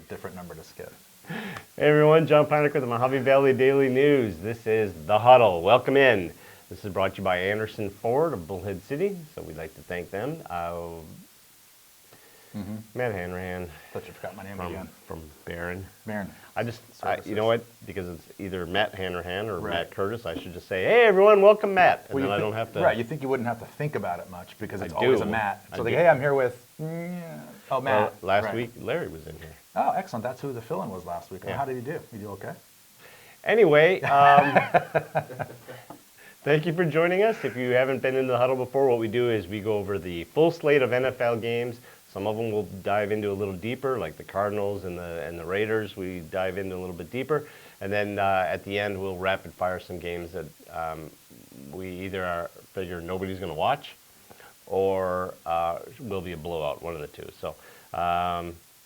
different number to skip. Hey everyone, John Panic with the Mojave Valley Daily News. This is The Huddle. Welcome in. This is brought to you by Anderson Ford of Bullhead City, so we'd like to thank them. Matt Hanrahan. Thought you forgot my name again. From Barron. Barron. You know what? Because it's either Matt Hanrahan or Matt Curtis, I should just say, hey everyone, welcome Matt. And then I don't have to. Right, you think you wouldn't have to think about it much because it's always a Matt. So hey, I'm here with, Matt. Last week, Larry was in here. Oh, excellent. That's who the fill-in was last week. Yeah. How did he do? You do okay? Anyway, thank you for joining us. If you haven't been in the Huddle before, what we do is we go over the full slate of NFL games. Some of them we'll dive into a little deeper, like the Cardinals and the Raiders. We dive into a little bit deeper. And then at the end, we'll rapid fire some games that we either figure nobody's going to watch or will be a blowout, one of the two. So,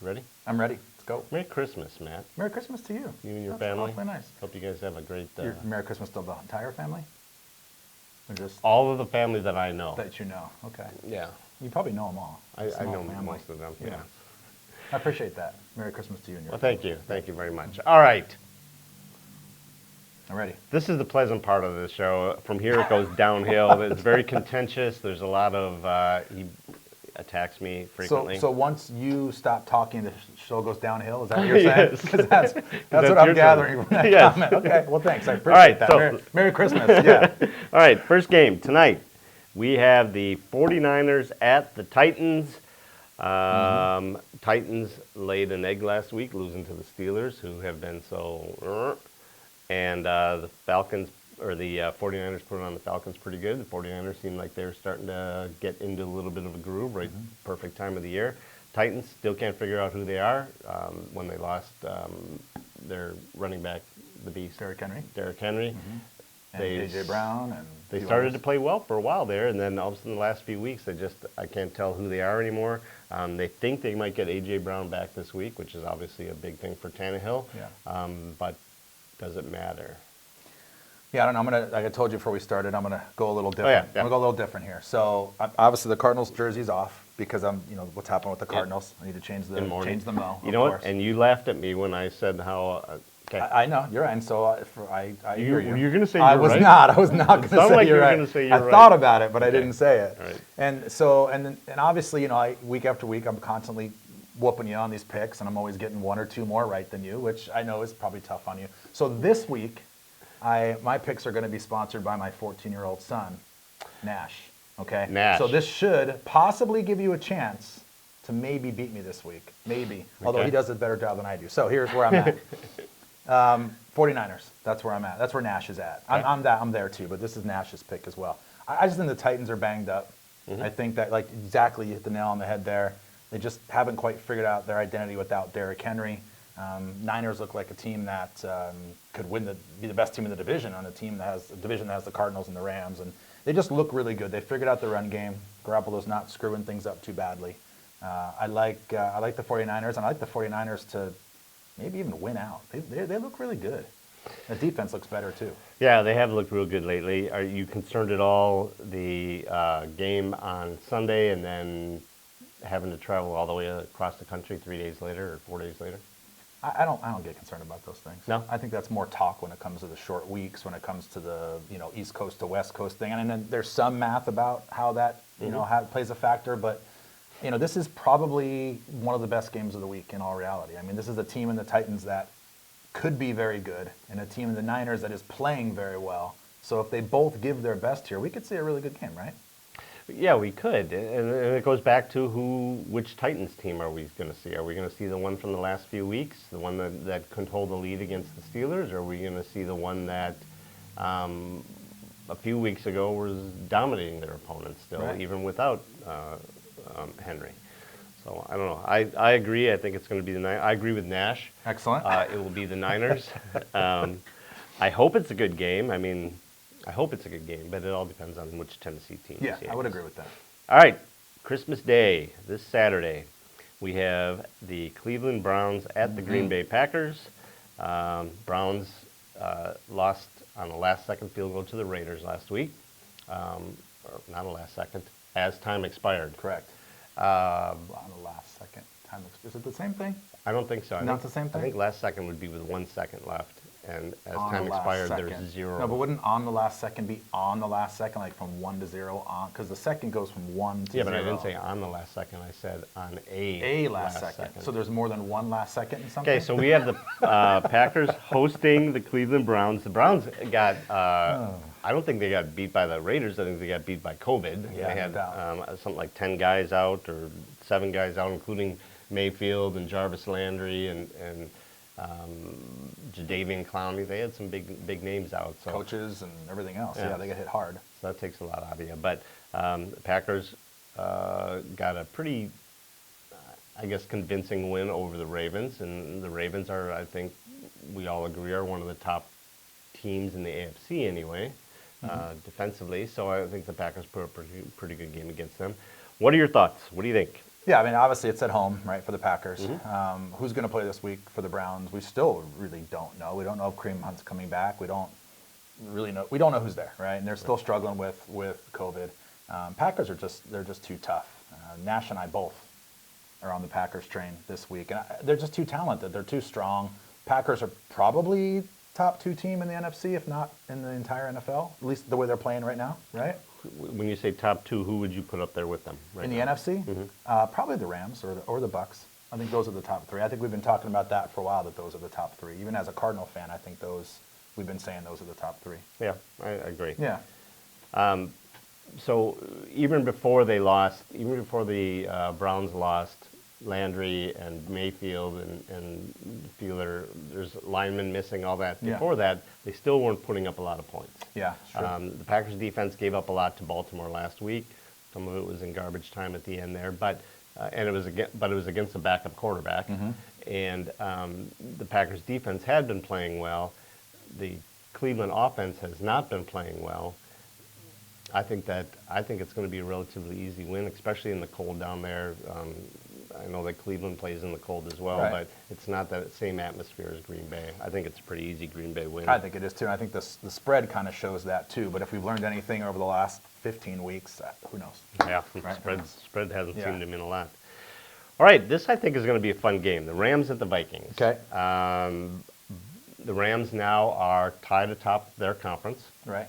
ready? I'm ready. Let's go. Merry Christmas, Matt. Merry Christmas to you. You and your family. Awfully nice. Hope you guys have a great... Merry Christmas to the entire family? Or just all of the family that I know. That you know, okay. Yeah. You probably know them all. I know most of them, yeah. I appreciate that. Merry Christmas to you and your family. Thank you. Thank you very much. All right. I'm ready. This is the pleasant part of the show. From here, it goes downhill. It's very contentious. There's a lot of... he attacks me frequently. So once you stop talking, the show goes downhill? Is that what you're saying? Yes. Because that's what I'm gathering from that comment. Okay, well, thanks. I appreciate that. So, Merry Christmas. Yeah. All right, first game tonight. We have the 49ers at the Titans. Titans laid an egg last week, losing to the Steelers, who have been so... And the Falcons, or the 49ers put on the Falcons pretty good. The 49ers seemed like they were starting to get into a little bit of a groove, right? Perfect time of the year. Titans still can't figure out who they are. When they lost their running back, the beast. Derrick Henry. And A.J. Brown. And they started to play well for a while there, and then all of a sudden the last few weeks, I can't tell who they are anymore. They think they might get A.J. Brown back this week, which is obviously a big thing for Tannehill. Yeah. But does it matter? Yeah, I don't know. Like I told you before we started, I'm going to go a little different. Yeah. I'm going to go a little different here. So obviously the Cardinals jersey's off because what's happened with the Cardinals. I need to change the mo. You know what? And you laughed at me when I said how. Okay. I know you're right. And so I hear you. You're going to say you're right. I was not going to say you're right. I thought about it, but I didn't say it. All right. And obviously, week after week, I'm constantly whooping you on these picks, and I'm always getting one or two more right than you, which I know is probably tough on you. So this week, my picks are going to be sponsored by my 14-year-old son, Nash. Okay? Nash. So this should possibly give you a chance to maybe beat me this week. Maybe. Okay. Although he does a better job than I do. So here's where I'm at. 49ers. That's where I'm at. That's where Nash is at. Okay. I'm there too, but this is Nash's pick as well. I just think the Titans are banged up. I think that, exactly, you hit the nail on the head there. They just haven't quite figured out their identity without Derrick Henry. Niners look like a team that could be the best team in the division, on a division that has the Cardinals and the Rams, and they just look really good. They figured out the run game. Garoppolo's not screwing things up too badly. I like the 49ers, and I like the 49ers to maybe even win out. They look really good. The defense looks better too. Yeah, they have looked real good lately. Are you concerned at all the game on Sunday and then having to travel all the way across the country 3 days later or 4 days later? I don't get concerned about those things. No? I think that's more talk when it comes to the short weeks, when it comes to the East Coast to West Coast thing. And then there's some math about how that how it plays a factor. But this is probably one of the best games of the week in all reality. I mean, this is a team in the Titans that could be very good, and a team in the Niners that is playing very well. So if they both give their best here, we could see a really good game, right? Yeah, we could, and it goes back to which Titans team are we going to see? Are we going to see the one from the last few weeks, the one that couldn't hold the lead against the Steelers, or are we going to see the one that a few weeks ago was dominating their opponents still, right, even without Henry? So I don't know. I agree. I think it's going to be the Niners. I agree with Nash. Excellent. It will be the Niners. I hope it's a good game. I mean, I hope it's a good game, but it all depends on which Tennessee team. Yeah, I would agree with that. All right, Christmas Day, this Saturday, we have the Cleveland Browns at the Green Bay Packers. Browns lost on a last-second field goal to the Raiders last week. Or not a last second, as time expired. Correct. On the last second. Is it the same thing? I don't think so. Not the same thing? I think last second would be with 1 second left, and as On time the last expired, second. there's 0. No, but wouldn't on the last second be on the last second, like from 1 to 0 on? Because the second goes from 1 to 0. Yeah, but I didn't say on the last second. I said on A last second. So there's more than one last second in something? Okay, so we have the Packers hosting the Cleveland Browns. The Browns got, I don't think they got beat by the Raiders. I think they got beat by COVID. Yeah, They had no doubt. something like 10 guys out or 7 guys out, including Mayfield and Jarvis Landry and Jadeveon Clowney. They had some big names out. So Coaches and everything else. Yeah. Yeah, they get hit hard. So that takes a lot out of you. But the Packers got a pretty, I guess, convincing win over the Ravens. And the Ravens are, I think, we all agree, are one of the top teams in the AFC anyway, defensively. So I think the Packers put a pretty good game against them. What are your thoughts? What do you think? Yeah, I mean, obviously it's at home, right, for the Packers. Who's going to play this week for the Browns? We still really don't know. We don't know if Kareem Hunt's coming back. We don't really know. We don't know who's there, right? And they're still struggling with COVID. Packers are they're just too tough. Nash and I both are on the Packers train this week, and they're just too talented. They're too strong. Packers are probably top 2 team in the NFC, if not in the entire NFL, at least the way they're playing right now, right? When you say top 2, who would you put up there with them right In the now? NFC, probably the Rams or the Bucks. I think those are the top 3. I think we've been talking about that for a while, that those are the top 3. Even as a Cardinal fan, I think we've been saying those are the top 3. Yeah, I agree. Yeah. So even before the Browns lost Landry and Mayfield and Fielder, there's linemen missing, all that. Yeah. Before that, they still weren't putting up a lot of points. Yeah, sure. The Packers defense gave up a lot to Baltimore last week. Some of it was in garbage time at the end there, but it was against a backup quarterback. And the Packers defense had been playing well. The Cleveland offense has not been playing well. I think it's going to be a relatively easy win, especially in the cold down there. I know that Cleveland plays in the cold as well, Right. but it's not that same atmosphere as Green Bay. I think it's a pretty easy Green Bay win. I think it is too. And I think the spread kind of shows that too. But if we've learned anything over the last 15 weeks, who knows? Yeah, Right. spread hasn't Yeah. seemed to mean a lot. All right, this I think is going to be a fun game. The Rams at the Vikings. Okay. The Rams now are tied atop their conference Right.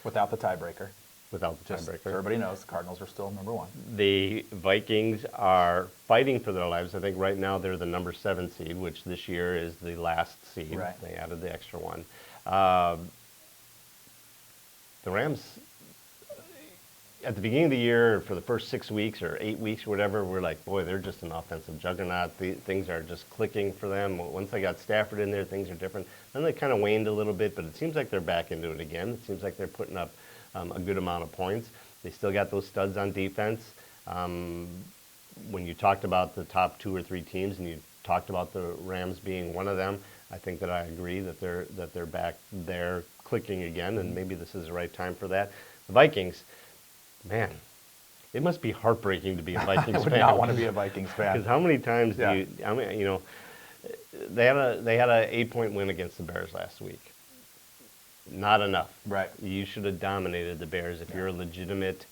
Without the tiebreaker. without the Just so tiebreaker. everybody knows, the Cardinals are still number 1. The Vikings are fighting for their lives. I think right now they're the number 7 seed, which this year is the last seed. Right. They added the extra one. The Rams, at the beginning of the year, for the first 6 weeks or 8 weeks or whatever, we're like, boy, they're just an offensive juggernaut. Things are just clicking for them. Once they got Stafford in there, things are different. Then they kind of waned a little bit, but it seems like they're back into it again. It seems like they're putting up a good amount of points. They still got those studs on defense. When you talked about the top 2 or 3 teams, and you talked about the Rams being one of them, I think that I agree that they're back there clicking again, and maybe this is the right time for that. The Vikings, man, it must be heartbreaking to be a Vikings I would fan. not want to be a Vikings fan. Because how many times Yeah. they had a 8-point win against the Bears last week. Not enough. Right. You should have dominated the Bears if you're a legitimate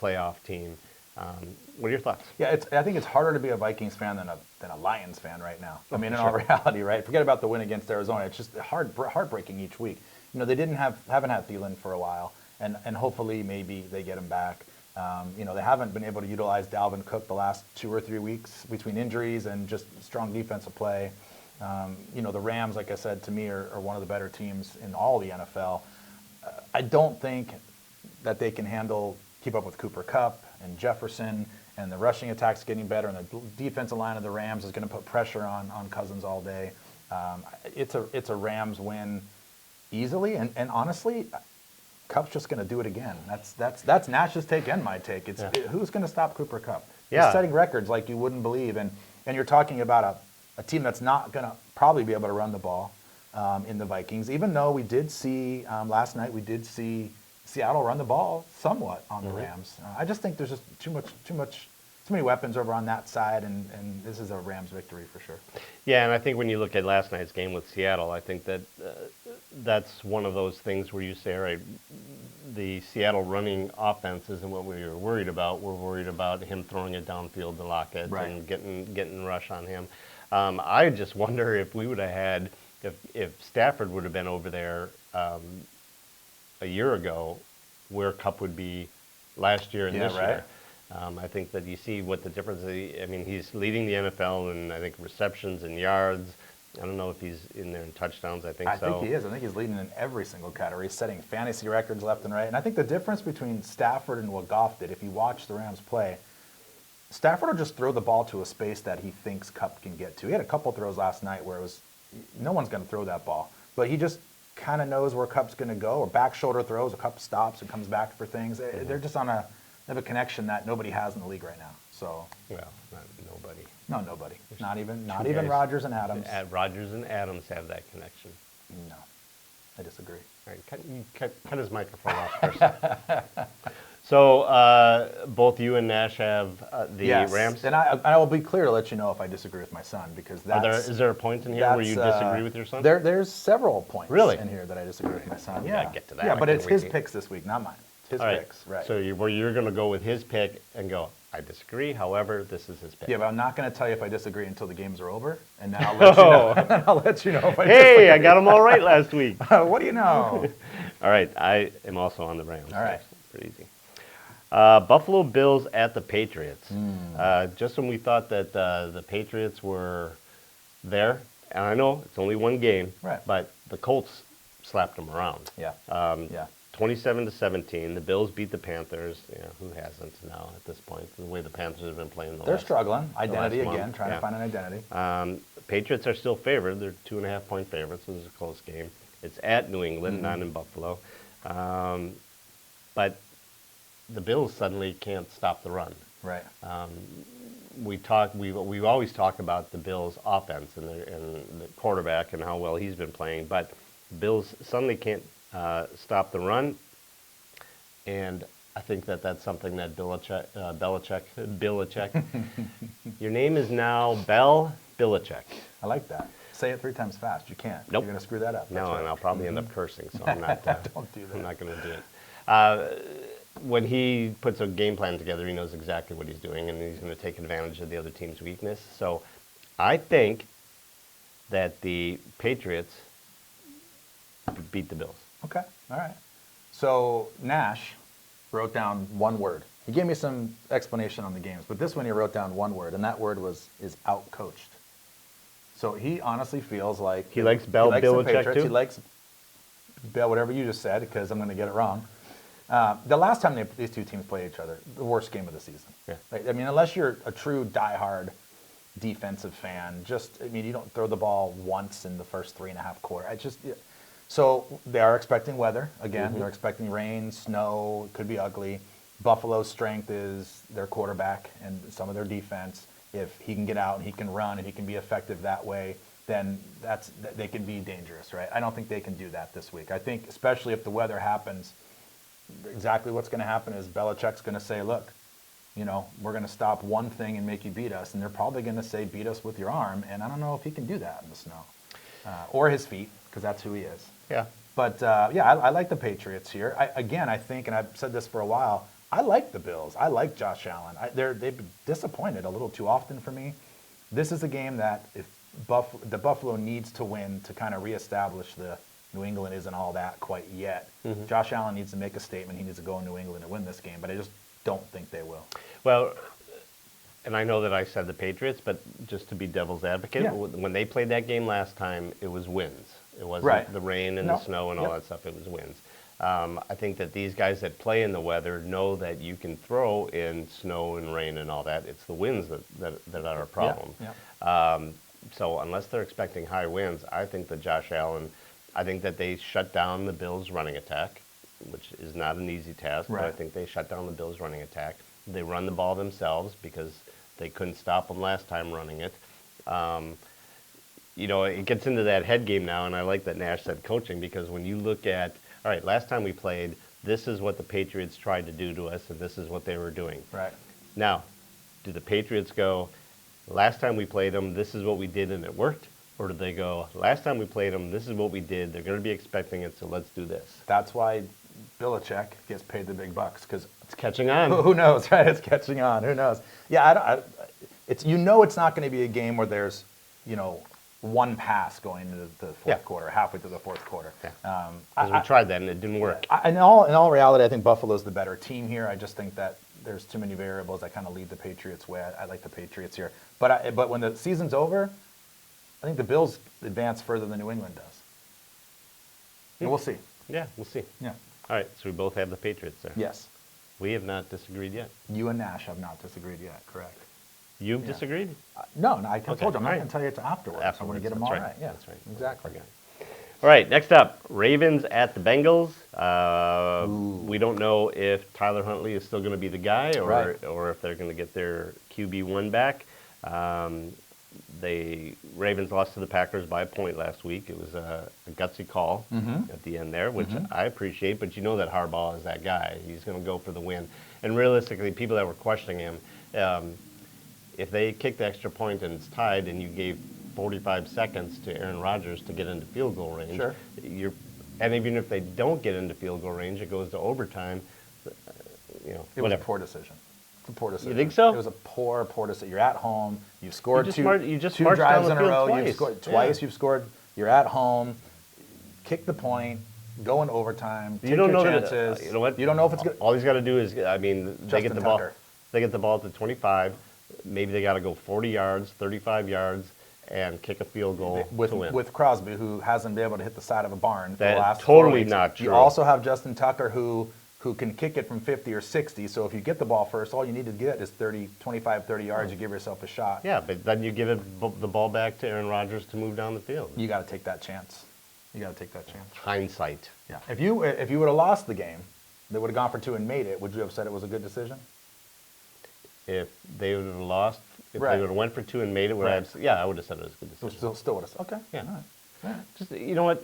playoff team. What are your thoughts? Yeah, I think it's harder to be a Vikings fan than a Lions fan right now. I mean, in all reality, right? Forget about the win against Arizona. It's just heartbreaking each week. You know, they haven't had Thielen for a while, and hopefully maybe they get him back. They haven't been able to utilize Dalvin Cook the last 2 or 3 weeks between injuries and just strong defensive play. The Rams, like I said, to me are one of the better teams in all the NFL. I don't think that they can keep up with Cooper Kupp and Jefferson, and the rushing attack's getting better, and the defensive line of the Rams is going to put pressure on Cousins all day. It's a Rams win easily, and honestly, Kupp's just going to do it again. That's Nash's take and my take. Who's going to stop Cooper Kupp? Yeah. He's setting records like you wouldn't believe, and you're talking about a team that's not going to probably be able to run the ball in the Vikings, even though we did see last night, we did see Seattle run the ball somewhat on the Rams. I just think there's just too many weapons over on that side, and this is a Rams victory for sure. Yeah, and I think when you look at last night's game with Seattle, I think that that's one of those things where you say, all right, the Seattle running offense isn't what we were worried about. We're worried about him throwing it downfield to Lockett and getting rush on him. I just wonder if we would have had, if Stafford would have been over there a year ago, where Kupp would be last year and this year. I think that you see what the difference is. I mean, he's leading the NFL in, I think, receptions and yards. I don't know if he's in there in touchdowns. I think so. I think he is. I think he's leading in every single category, setting fantasy records left and right. And I think the difference between Stafford and what Goff did, if you watch the Rams play, Stafford will just throw the ball to a space that he thinks Kupp can get to. He had a couple throws last night where it was, no one's going to throw that ball. But he just kind of knows where Kupp's going to go, or back shoulder throws, a Kupp stops and comes back for things. They're just on they have a connection that nobody has in the league right now. So, well, not nobody. No, nobody. Not even Rodgers and Adams. Rodgers and Adams have that connection. No, I disagree. All right, cut his microphone off first. So both you and Nash have the Rams? And I will be clear to let you know if I disagree with my son, because is there a point in here where you disagree with your son? There's several points in here that I disagree with my son. Yeah, get to that. Yeah, but it's his picks this week, not mine. His picks, right. So you're going to go with his pick and go, I disagree, however, this is his pick. Yeah, but I'm not going to tell you if I disagree until the games are over, and then I'll let you know. I'll let you know if I disagree. Hey, I got them all right last week. What do you know? All right, I am also on the Rams. All right. Pretty easy. Buffalo Bills at the Patriots. Just when we thought that the Patriots were there, and I know it's only one game, but the Colts slapped them around. Yeah. 27-17. The Bills beat the Panthers. Yeah, who hasn't now at this point? The way the Panthers have been playing. They're struggling. Identity again, trying to find an identity. Patriots are still favored. They're 2.5-point favorites. This is a close game. It's at New England, not in Buffalo. But the Bills suddenly can't stop the run. Right. We always talk about the Bills' offense and the quarterback and how well he's been playing, but the Bills suddenly can't stop the run, and I think that's something that Belichick. Your name is now Belichick. I like that. Say it 3 times fast. You can't. Nope. You're going to screw that up. No, and I'll probably end up cursing, so I'm not. Don't do that. I'm not going to do it. When he puts a game plan together, he knows exactly what he's doing, and he's going to take advantage of the other team's weakness. So I think that the Patriots beat the Bills. Okay, all right. So Nash wrote down one word. He gave me some explanation on the games, but this one he wrote down one word, and that word is outcoached. So he honestly feels like he likes Belichick too. He likes Bell, whatever you just said, because I'm going to get it wrong. The last time these two teams played each other, the worst game of the season. Yeah. Right? I mean, unless you're a true diehard defensive fan, you don't throw the ball once in the first 3.5 quarters. So they are expecting weather again. They're expecting rain, snow. It could be ugly. Buffalo's strength is their quarterback and some of their defense. If he can get out and he can run and he can be effective that way, then they can be dangerous, right? I don't think they can do that this week. I think especially if the weather happens, exactly what's going to happen is Belichick's going to say, look, we're going to stop one thing and make you beat us. And they're probably going to say, beat us with your arm. And I don't know if he can do that in the snow. Or his feet, because that's who he is. Yeah. But, I like the Patriots here. I think, and I've said this for a while, I like the Bills. I like Josh Allen. They've been disappointed a little too often for me. This is a game that if the Buffalo needs to win to kind of reestablish the New England isn't all that quite yet. Josh Allen needs to make a statement. He needs to go in New England and win this game, but I just don't think they will. Well, and I know that I said the Patriots, but just to be devil's advocate, when they played that game last time, it was winds. It wasn't the rain and the snow and all that stuff. It was winds. I think that these guys that play in the weather know that you can throw in snow and rain and all that. It's the winds that are a problem. So unless they're expecting high winds, I think that Josh Allen, I think that they shut down the Bills' running attack, which is not an easy task, but I think they shut down the Bills' running attack. They run the ball themselves because they couldn't stop them last time running it. It gets into that head game now, and I like that Nash said coaching, because when you look at, all right, last time we played, this is what the Patriots tried to do to us, and this is what they were doing. Right. Now, do the Patriots go, last time we played them, this is what we did and it worked? Or do they go, last time we played them, this is what we did, they're going to be expecting it, so let's do this? That's why Belichick gets paid the big bucks because It's catching on. who knows, right? It's catching on. Who knows? Yeah, it's it's not going to be a game where there's one pass going into the fourth quarter, halfway through the fourth quarter. Yeah. We tried that and it didn't work. In all reality, I think Buffalo's the better team here. I just think that there's too many variables that kind of lead the Patriots' way. I like the Patriots here, but when the season's over, I think the Bills advance further than New England does. And we'll see. Yeah, we'll see. Yeah. All right, so we both have the Patriots there. Yes. We have not disagreed yet. You and Nash have not disagreed yet. Correct. You've disagreed? No, I told you I'm not all right. going to tell you it's afterwards. I want to get them That's all right. right. Yeah, That's right. Exactly. All right, next up, Ravens at the Bengals. We don't know if Tyler Huntley is still going to be the guy or if they're going to get their QB1 back. The Ravens lost to the Packers by a point last week. It was a gutsy call at the end there, which I appreciate, but you know that Harbaugh is that guy. He's going to go for the win. And realistically, people that were questioning him, if they kick the extra point and it's tied and you gave 45 seconds to Aaron Rodgers to get into field goal range, Sure. And even if they don't get into field goal range, it goes to overtime. It was a poor decision. It's a poor decision. You think so? It was a poor decision. You're at home. You've scored You just two marched down drives the in a field row. twice. You've scored twice. You've scored. You're at home. Kick the point. Go in overtime. Take You don't your know chances. you know what? You don't know if it's good. All he's got to do is, they get Justin the ball. Tucker. They get the ball at the 25. Maybe they got to go 40 yards, 35 yards, and kick a field goal to win. With Crosby, who hasn't been able to hit the side of a barn for the That's last 4 totally weeks. not true. You also have Justin Tucker, who can kick it from 50 or 60. So if you get the ball first, all you need to get is 25, 30 yards. You give yourself a shot. Yeah, but then you give the ball back to Aaron Rodgers to move down the field. You got to take that chance. You got to take that chance. Hindsight. Yeah. If you would have lost the game, they would have gone for 2 and made it. Would you have said it was a good decision? If they would have lost, if Right. they would have went for 2 and made it, I would have said it was a good decision. Still would have said. Okay. Yeah. All right. Just, you know what?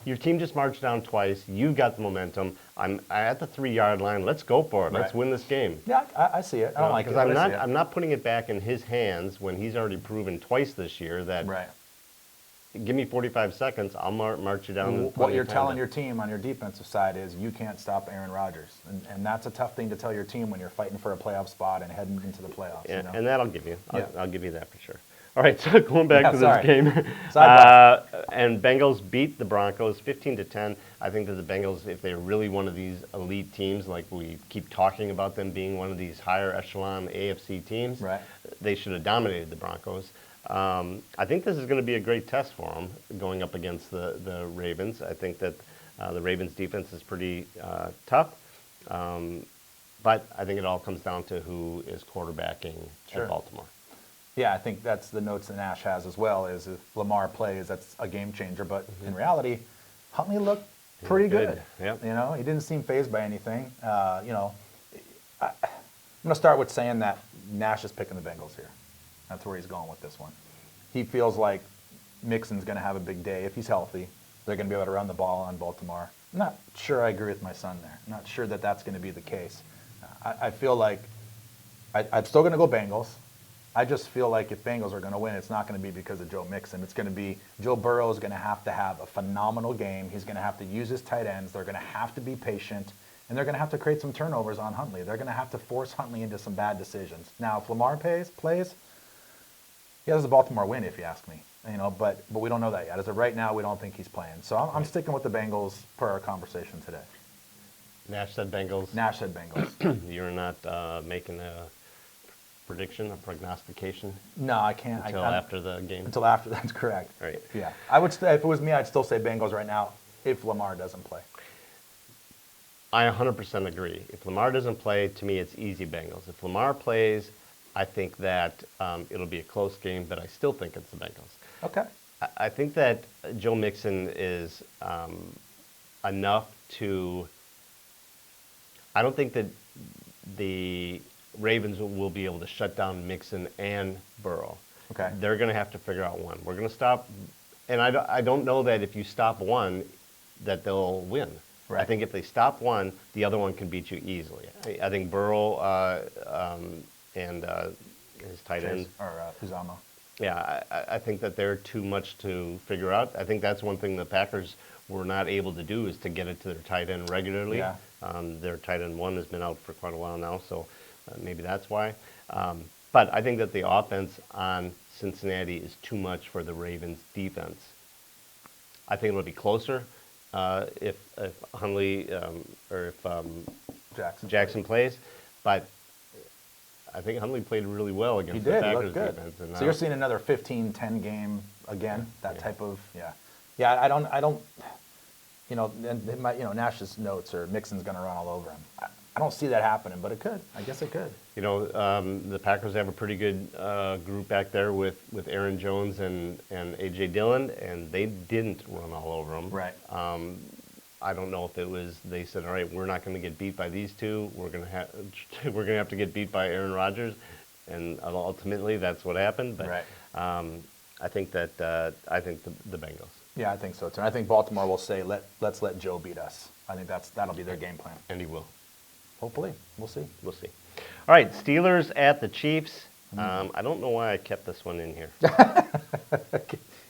Your team just marched down twice. You got the momentum. I'm at the 3-yard line. Let's go for it. Let's Right. win this game. Yeah, I see it. I don't like it. Because but I see it. I'm not putting it back in his hands when he's already proven twice this year that Right. give me 45 seconds, I'll march you down. What you're telling your team on your defensive side is you can't stop Aaron Rodgers, and that's a tough thing to tell your team when you're fighting for a playoff spot and heading into the playoffs. Yeah, you know? and that I'll give you. Yeah. I'll give you that for sure. All right, so going back to sorry. this game, and Bengals beat the Broncos 15-10. I think that the Bengals, if they're really one of these elite teams, like we keep talking about them being one of these higher echelon AFC teams, Right. they should have dominated the Broncos. I think this is going to be a great test for them going up against the Ravens. I think that the Ravens defense is pretty tough, but I think it all comes down to who is quarterbacking Sure. at Baltimore. Yeah, I think that's the notes that Nash has as well, is if Lamar plays, that's a game changer. But in reality, Huntley looked pretty good. Yep. You know, he didn't seem fazed by anything. I'm going to start with saying that Nash is picking the Bengals here. That's where he's going with this one. He feels like Mixon's going to have a big day. If he's healthy, they're going to be able to run the ball on Baltimore. I'm not sure I agree with my son there. I'm not sure that that's going to be the case. I feel like I'm still going to go Bengals. I just feel like if Bengals are going to win, it's not going to be because of Joe Mixon. It's going to be Joe Burrow is going to have a phenomenal game. He's going to have to use his tight ends. They're going to have to be patient, and they're going to have to create some turnovers on Huntley. They're going to have to force Huntley into some bad decisions. Now, if Lamar plays, he has a Baltimore win, if you ask me. But we don't know that yet. As of right now, we don't think he's playing. So I'm sticking with the Bengals per our conversation today. Nash said Bengals. Nash said Bengals. You're not making a prediction, a prognostication No, I can't. until after the game. Until after, that's correct. Right. Yeah. I would say, if it was me, I'd still say Bengals right now if Lamar doesn't play. I 100% agree. If Lamar doesn't play, to me, it's easy Bengals. If Lamar plays, I think that it'll be a close game, but I still think it's the Bengals. Okay. I think that Joe Mixon is enough to. I don't think that the Ravens will be able to shut down Mixon and Burrow. Okay. They're going to have to figure out one. We're going to stop, and I don't know that if you stop one, that they'll win. Right. I think if they stop one, the other one can beat you easily. I think Burrow and his tight end. Or Uzama. Yeah, I think that they're too much to figure out. I think that's one thing the Packers were not able to do is to get it to their tight end regularly. Yeah. Their tight end one has been out for quite a while now, so maybe that's why. But I think that the offense on Cincinnati is too much for the Ravens' defense. I think it'll be closer if Hundley or if Jackson plays, but I think Hundley played really well He against did. the He Packers looked good. defense. And So you're seeing another 15-10 game again. That Yeah. type of yeah. I don't. You know, and it might, Nash's notes or Mixon's going to run all over him. I don't see that happening, but it could. I guess it could. You know, the Packers have a pretty good group back there with Aaron Jones and A.J. Dillon, and they didn't run all over them. Right. I don't know if it was they said, all right, we're not going to get beat by these two. We're going to have to get beat by Aaron Rodgers, and ultimately that's what happened. But Right. I think that the Bengals. Yeah, I think so too. And I think Baltimore will say, let's let Joe beat us. I think that'll be their game plan. And he will. Hopefully, we'll see. We'll see. All right, Steelers at the Chiefs. I don't know why I kept this one in here.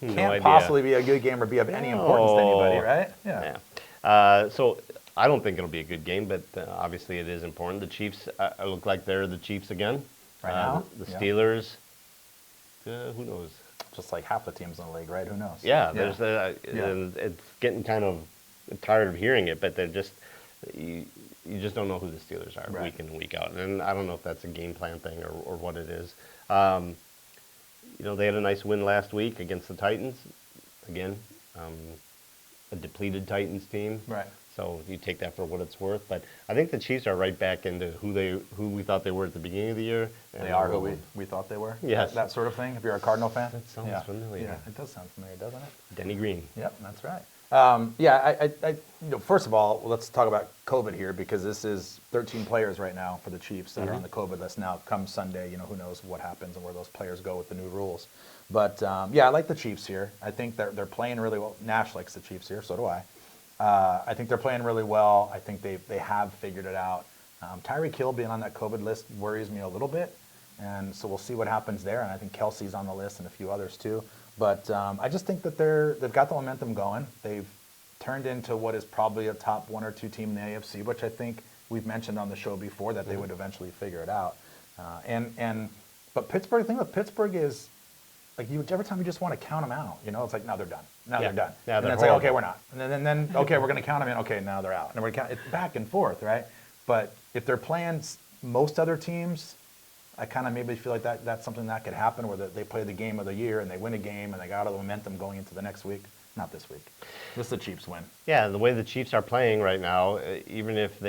Can't possibly be a good game or be of any importance to anybody, right? Yeah. So I don't think it'll be a good game, but obviously it is important. The Chiefs look like they're the Chiefs again. Right now? The Yeah. Steelers, who knows? Just like half the teams in the league, right? Who knows? Yeah, there's and it's getting kind of tired of hearing it, but they're just you just don't know who the Steelers are Right. week in and week out, and I don't know if that's a game plan thing or what it is. They had a nice win last week against the Titans. Again, a depleted Titans team. Right. So you take that for what it's worth, but I think the Chiefs are right back into who we thought they were at the beginning of the year. They are who we thought they were? Yes. That sort of thing, if you're a Cardinal fan? That sounds familiar. Yeah, it does sound familiar, doesn't it? Denny Green. Yep, that's right. First of all, let's talk about COVID here because this is 13 players right now for the Chiefs that are on the COVID list now. Come Sunday, who knows what happens and where those players go with the new rules. But I like the Chiefs here. I think they're playing really well. Nash likes the Chiefs here, so do I. I think they're playing really well. I think they have figured it out. Tyreek Hill being on that COVID list worries me a little bit, and so we'll see what happens there. And I think Kelsey's on the list and a few others too. But I just think that they've got the momentum going. They've turned into what is probably a top 1 or 2 team in the AFC, which I think we've mentioned on the show before that they would eventually figure it out. But Pittsburgh, the thing with Pittsburgh is, like, every time you just want to count them out, it's like, now they're done. Now they're done. Yeah, and then it's like, okay, we're not. And then okay, we're going to count them in. Okay, now they're out. And we're count. It's back and forth, right? But if they're playing most other teams, I kind of maybe feel like that's something that could happen where they play the game of the year and they win a game and they got all the momentum going into the next week. Not this week. This is the Chiefs win. Yeah, the way the Chiefs are playing right now, even if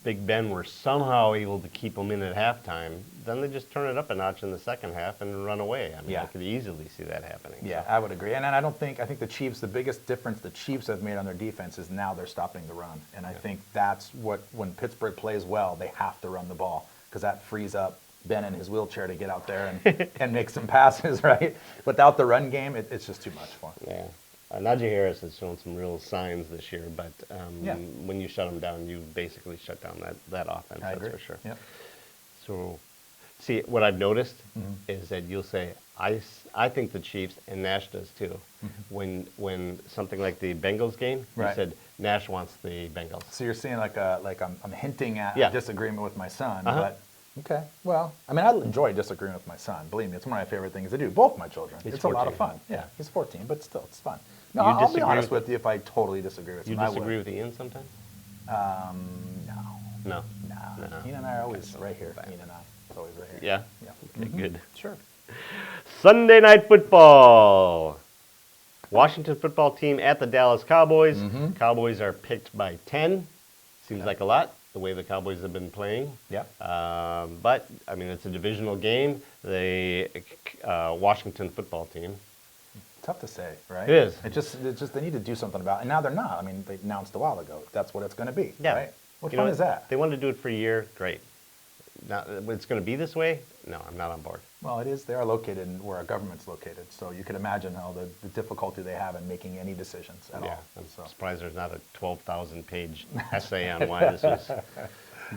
Big Ben were somehow able to keep them in at halftime, then they just turn it up a notch in the second half and run away. I mean, I could easily see that happening. Yeah, so. I would agree. And I think the Chiefs, the biggest difference the Chiefs have made on their defense is now they're stopping the run. And I think that's when Pittsburgh plays well, they have to run the ball because that frees up Ben in his wheelchair to get out there and make some passes, right? Without the run game, it's just too much for him. Yeah. Najee Harris has shown some real signs this year, but Yeah. when you shut him down, you basically shut down that offense, I that's agree. for sure. Yep. So, see, what I've noticed is that you'll say, I think the Chiefs, and Nash does too, when something like the Bengals game, you Right. said Nash wants the Bengals. So you're saying like I'm hinting at Yeah. a disagreement with my son, Uh-huh. but okay. Well, I mean, I enjoy disagreeing with my son. Believe me, it's one of my favorite things to do. Both my children. He's It's a lot of 14. fun. Yeah, he's 14, but still, it's fun. No, You I'll be disagree honest with- with you if I totally disagree with You him. I disagree would. with Ian sometimes? No. No. No. Ian and I are always right here. Ian and I. It's always right here. Yeah? Yeah. Okay, good. Sure. Sunday Night Football. Washington football team at the Dallas Cowboys. Cowboys are picked by 10. Seems like a lot, the way the Cowboys have been playing. Yeah. But, I mean, it's a divisional game. The Washington football team. Tough to say, right? It is. It's just they need to do something about it. And now they're not. I mean, they announced a while ago that's what it's going to be. Yeah. Right? What You know fun is that? They wanted to do it for a year. Great. Now, it's going to be this way? No, I'm not on board. Well, it is. They are located where our government's located, so you can imagine how the difficulty they have in making any decisions at all. I'm So. surprised there's not a 12,000-page essay on why this is.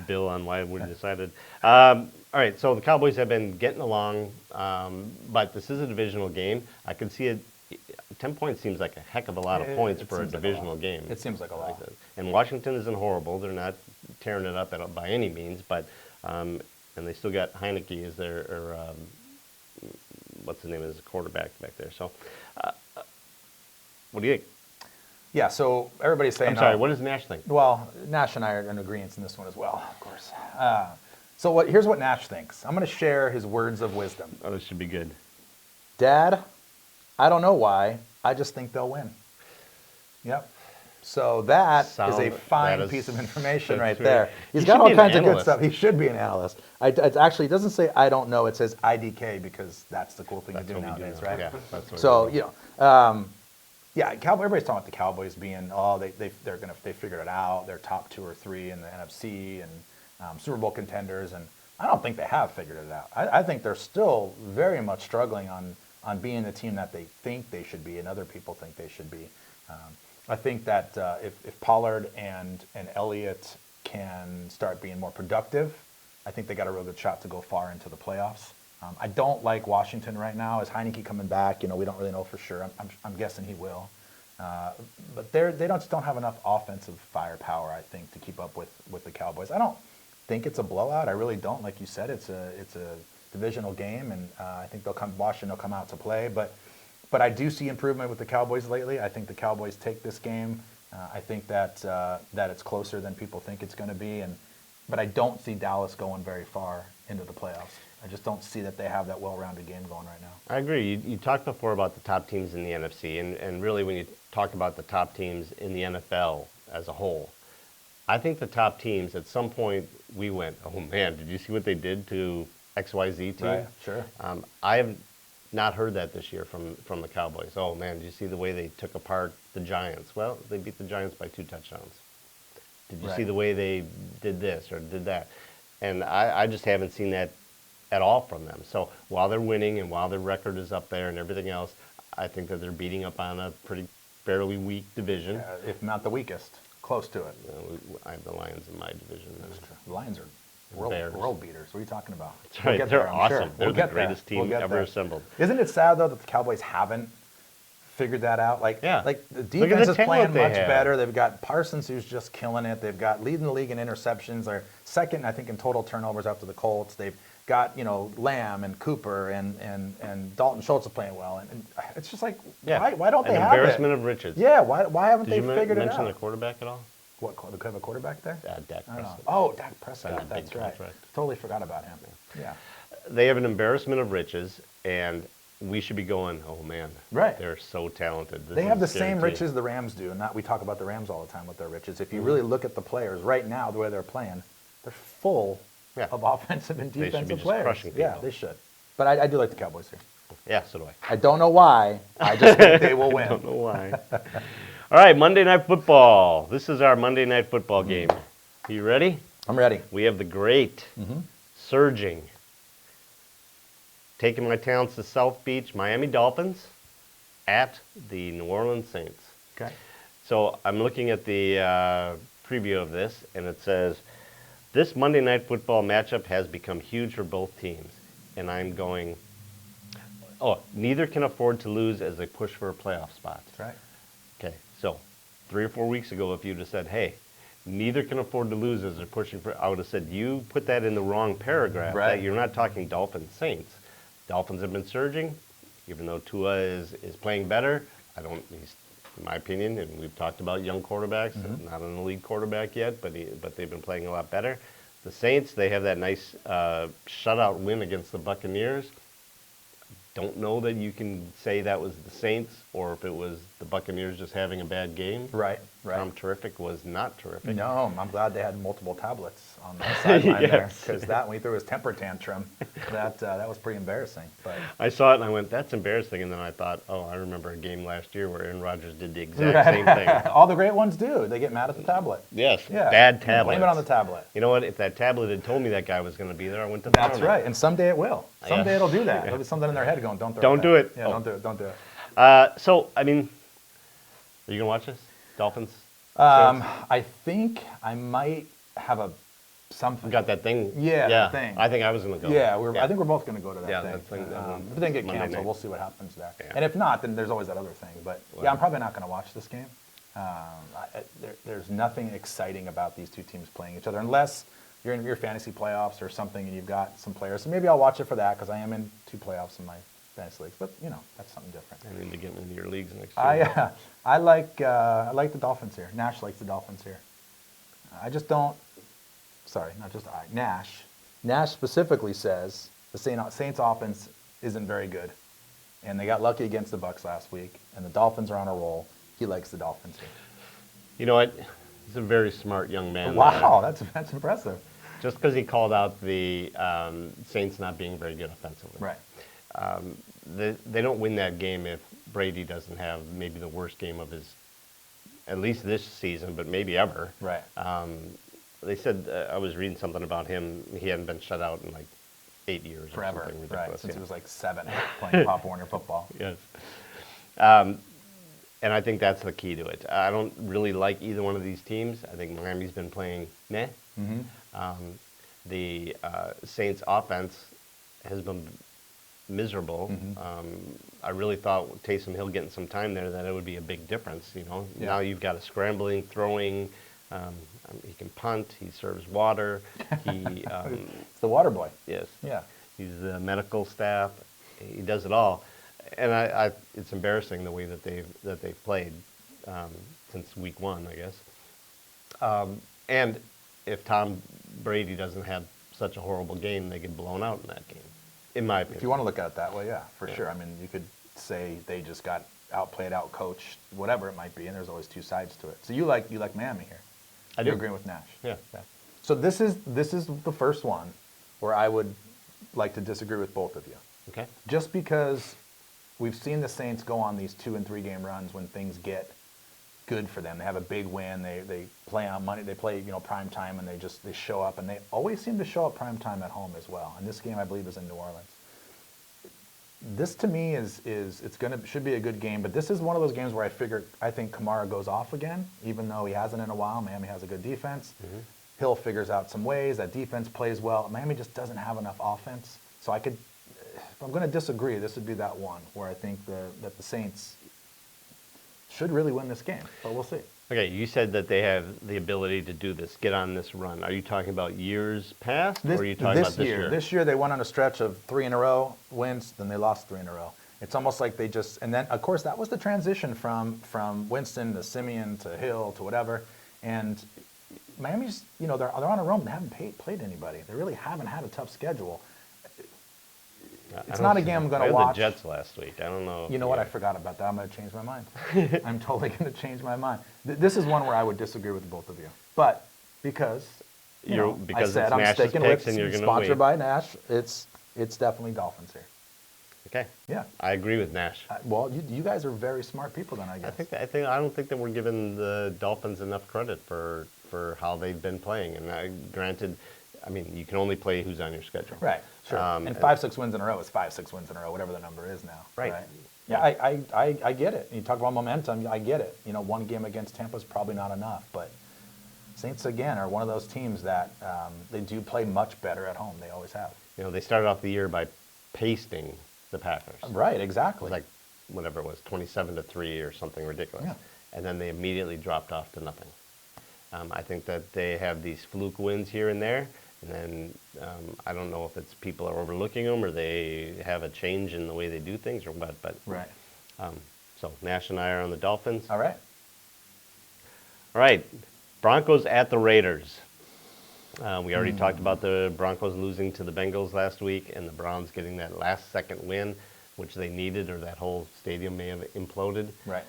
bill on why we decided. All right, so the Cowboys have been getting along, but this is a divisional game. I can see it. 10 points seems like a heck of a lot of points for a divisional game. It seems like a lot. And Washington isn't horrible. They're not tearing it up by any means, but and they still got Heineke as their, or what's the name of his quarterback back there. So, what do you think? Yeah, so everybody's saying... I'm sorry, what does Nash think? Well, Nash and I are in agreement in this one as well, of course. So here's what Nash thinks. I'm going to share his words of wisdom. Oh, this should be good. Dad, I don't know why. I just think they'll win. Yep. So that is a fine piece of information right there. He's got all kinds of good stuff. He should be an analyst. It actually doesn't say I don't know. It says IDK because that's the cool thing to do nowadays, right? Yeah, that's what so, yeah, everybody's talking about the Cowboys being, they figured it out. They're top 2 or 3 in the NFC and Super Bowl contenders. And I don't think they have figured it out. I think they're still very much struggling on being the team that they think they should be and other people think they should be. I think that if Pollard and Elliott can start being more productive, I think they got a real good shot to go far into the playoffs. I don't like Washington right now. Is Heineke coming back? We don't really know for sure. I'm guessing he will. But they just don't have enough offensive firepower, I think, to keep up with the Cowboys. I don't think it's a blowout. I really don't. Like you said, it's a divisional game, and I think Washington will come out to play. But I do see improvement with the Cowboys lately. I think the Cowboys take this game. I think that it's closer than people think it's going to be. But I don't see Dallas going very far into the playoffs. I just don't see that they have that well-rounded game going right now. I agree. You talked before about the top teams in the NFC, and really when you talk about the top teams in the NFL as a whole, I think the top teams, at some point, we went, oh man, did you see what they did to XYZ team? Right, sure. I have not heard that this year from the Cowboys. Oh man, did you see the way they took apart the Giants? Well, they beat the Giants by 2 touchdowns. Did you see the way they did this or did that? And I just haven't seen that at all from them. So while they're winning and while their record is up there and everything else, I think that they're beating up on a fairly weak division. If not the weakest, close to it. I have the Lions in my division. That's true. The Lions are world beaters. What are you talking about? That's right. They're awesome. They're the greatest team ever assembled. Isn't it sad though that the Cowboys haven't figured that out? Like the defense is playing much better. They've got Parsons who's just killing it. They've got leading the league in interceptions. They're second, I think, in total turnovers after the Colts. They've got Lamb and Cooper and Dalton Schultz are playing well. And it's just like why don't they have it? An embarrassment of riches. Yeah, why haven't they figured it out? Did you mention the quarterback at all? What, do they have a quarterback there? Dak Prescott. Oh, Dak Prescott. That's right. Totally forgot about him. Yeah. They have an embarrassment of riches, and we should be going, oh, man. Right. They're so talented. They have the same riches the Rams do. And we talk about the Rams all the time with their riches. If you really look at the players right now, the way they're playing, they're full of offensive and defensive players. Crushing people. Yeah, they should. But I do like the Cowboys here. Yeah, so do I. I don't know why. I just think they will win. I don't know why. All right, Monday Night Football. This is our Monday Night Football game. You ready? I'm ready. We have the great, surging, taking my talents to South Beach, Miami Dolphins at the New Orleans Saints. Okay. So I'm looking at the preview of this, and it says, this Monday Night Football matchup has become huge for both teams. And I'm going, neither can afford to lose as they push for a playoff spot. That's right. Okay, so 3 or 4 weeks ago, if you'd have said, hey, neither can afford to lose as they're pushing for, I would have said, you put that in the wrong paragraph. Right. That you're not talking Dolphins Saints. Dolphins have been surging, even though Tua is playing better. He's, in my opinion, and we've talked about young quarterbacks, not an elite quarterback yet, but they've been playing a lot better. The Saints, they have that nice shutout win against the Buccaneers. Don't know that you can say that was the Saints or if it was the Buccaneers just having a bad game. Right. Tom Terrific was not terrific. No, I'm glad they had multiple tablets on the sideline there because when he threw his temper tantrum, that was pretty embarrassing. But I saw it and I went, that's embarrassing. And then I thought, I remember a game last year where Aaron Rodgers did the exact same thing. All the great ones do. They get mad at the tablet. Yes, bad tablet. Blame it on the tablet. You know what? If that tablet had told me that guy was going to be there, I wouldn't have done it. That's right. And someday it will. Someday it'll do that. There'll be something in their head going, don't do it. Yeah, don't do it. Don't do it. So, I mean, are you going to watch this? Dolphins? I think I might have a something. Got that thing? Yeah, that thing. I think I was going to go. Yeah, I think we're both going to go to that Yeah, thing. that thing, if it didn't get Monday canceled, night. we'll see what happens there. Yeah. And if not, then there's always that other thing. But yeah, I'm probably not going to watch this game. There's nothing exciting about these two teams playing each other unless you're in your fantasy playoffs or something and you've got some players. So maybe I'll watch it for that because I am in 2 playoffs in my fantasy leagues. But that's something different. I need to get into your leagues next year. I like the Dolphins here. Nash likes the Dolphins here. I just don't. Sorry, not just I. Nash. Nash specifically says the Saints offense isn't very good, and they got lucky against the Bucs last week, and the Dolphins are on a roll. He likes the Dolphins here. You know what? He's a very smart young man. Wow, that's impressive. Just because he called out the Saints not being very good offensively. Right. They don't win that game if Brady doesn't have maybe the worst game of his, at least this season, but maybe ever. Right. They said, I was reading something about him, he hadn't been shut out in like 8 years Forever. or something ridiculous. Right, since he was like 7 playing Pop Warner football. Yes. And I think that's the key to it. I don't really like either one of these teams. I think Miami's been playing meh. Mm-hmm. The Saints offense has been miserable. Mm-hmm. I really thought Taysom Hill getting some time there, that it would be a big difference. Yeah. Now you've got a scrambling, throwing. He can punt. He serves water. He It's the water boy. yes. Yeah. He's the medical staff. He does it all, and it's embarrassing the way that they've played since week 1, I guess. And if Tom Brady doesn't have such a horrible game, they get blown out in that game, in my opinion. If you want to look at it that way, yeah, for sure. I mean, you could say they just got outplayed, outcoached, whatever it might be, and there's always 2 sides to it. So you like Miami here. I do. You're agreeing with Nash. Yeah. So this is the first one where I would like to disagree with both of you. Okay. Just because we've seen the Saints go on these 2 and 3 game runs when things get good for them. They have a big win. They play on Monday. They play prime time, and they show up, and they always seem to show up prime time at home as well. And this game, I believe, is in New Orleans. This to me should be a good game, but this is one of those games where I think Kamara goes off again, even though he hasn't in a while. Miami has a good defense. Mm-hmm. Hill figures out some ways. That defense plays well. Miami just doesn't have enough offense. So if I'm going to disagree, this would be that one where I think that the Saints should really win this game, but we'll see. Okay, you said that they have the ability to do this, get on this run. Are you talking about years past, or are you talking about this year? This year they went on a stretch of 3 in a row wins, then they lost 3 in a row. It's almost like and then of course that was the transition from Winston to Simeon to Hill to whatever, and Miami's they're on a run. They haven't played anybody. They really haven't had a tough schedule. It's not a game I'm going to watch. The Jets last week. I don't know. You know what? I forgot about that. I'm going to change my mind. I'm totally going to change my mind. This is one where I would disagree with both of you. But because I said I'm sticking with sponsored by Nash, it's definitely Dolphins here. Okay. Yeah. I agree with Nash. Well, you guys are very smart people then, I guess. I don't think that we're giving the Dolphins enough credit for how they've been playing. And granted, I mean, you can only play who's on your schedule. Right. Sure. And 5-6 wins in a row is 5-6 wins in a row, whatever the number is now. Right. Yeah, I get it. You talk about momentum, I get it. One game against Tampa is probably not enough, but Saints again are one of those teams that they do play much better at home. They always have. They started off the year by pasting the Packers. Right. Exactly. It was like whatever it was, 27-3 or something ridiculous. Yeah. And then they immediately dropped off to nothing. I think that they have these fluke wins here and there. And then I don't know if it's people are overlooking them or they have a change in the way they do things or what. But right. So Nash and I are on the Dolphins. All right. All right. Broncos at the Raiders. We already talked about the Broncos losing to the Bengals last week and the Browns getting that last-second win, which they needed, or that whole stadium may have imploded. Right.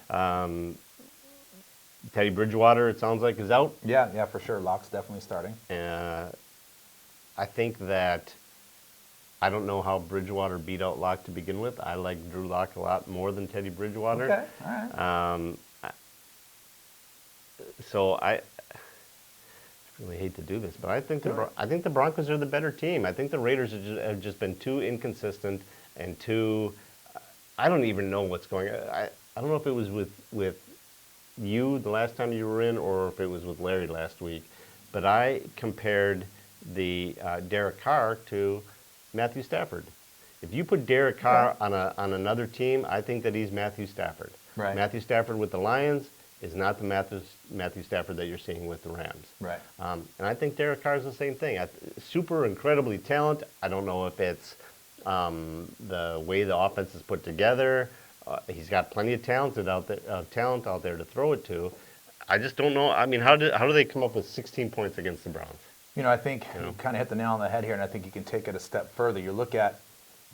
Teddy Bridgewater, it sounds like, is out. Yeah, for sure. Lock's definitely starting. I think that I don't know how Bridgewater beat out Lock to begin with. I like Drew Lock a lot more than Teddy Bridgewater. Okay, all right. So I really hate to do this, but I think the Broncos are the better team. I think the Raiders have just been too inconsistent and too. I don't even know what's going on. I don't know if it was with you the last time you were in, or if it was with Larry last week. But I compared the Derek Carr to Matthew Stafford. If you put Derek Carr on another team, I think that he's Matthew Stafford. Right. Matthew Stafford with the Lions is not the Matthew Stafford that you're seeing with the Rams. Right. And I think Derek Carr is the same thing. Super incredibly talented. I don't know if it's the way the offense is put together. He's got plenty of talent out there to throw it to. I just don't know. I mean, how do they come up with 16 points against the Browns? I think you kind of hit the nail on the head here, and I think you can take it a step further. You look at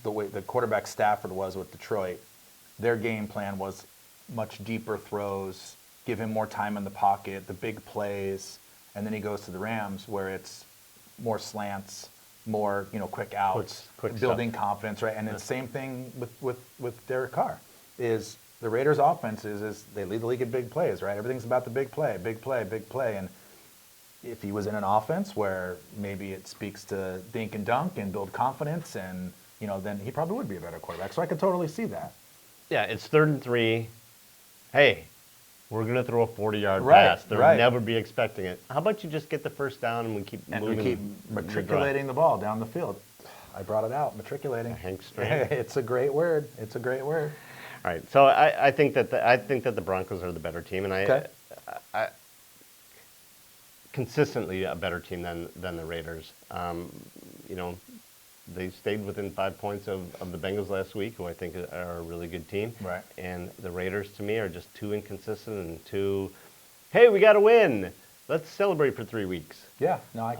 the way the quarterback Stafford was with Detroit. Their game plan was much deeper throws, give him more time in the pocket, the big plays, and then he goes to the Rams where it's more slants, more quick outs, quick building stuff. confidence, right? And it's the same thing with Derek Carr. Is the Raiders' offense is they lead the league in big plays, right? Everything's about the big play, big play, big play, and if he was in an offense where maybe it speaks to dink and dunk and build confidence, and then he probably would be a better quarterback. So I could totally see that. Yeah, it's 3rd and 3. Hey, we're going to throw a 40-yard Right, pass. They'll right. never be expecting it. How about you just get the first down and we keep And moving? we keep matriculating the ball down the field. I brought it out, matriculating. Hank Stram. It's a great word. It's a great word. All right, so I think that the Broncos are the better team, and I consistently a better team than the Raiders. They stayed within 5 points of the Bengals last week, who I think are a really good team. Right. And the Raiders, to me, are just too inconsistent and too, hey, we got to win. Let's celebrate for 3 weeks. Yeah, no,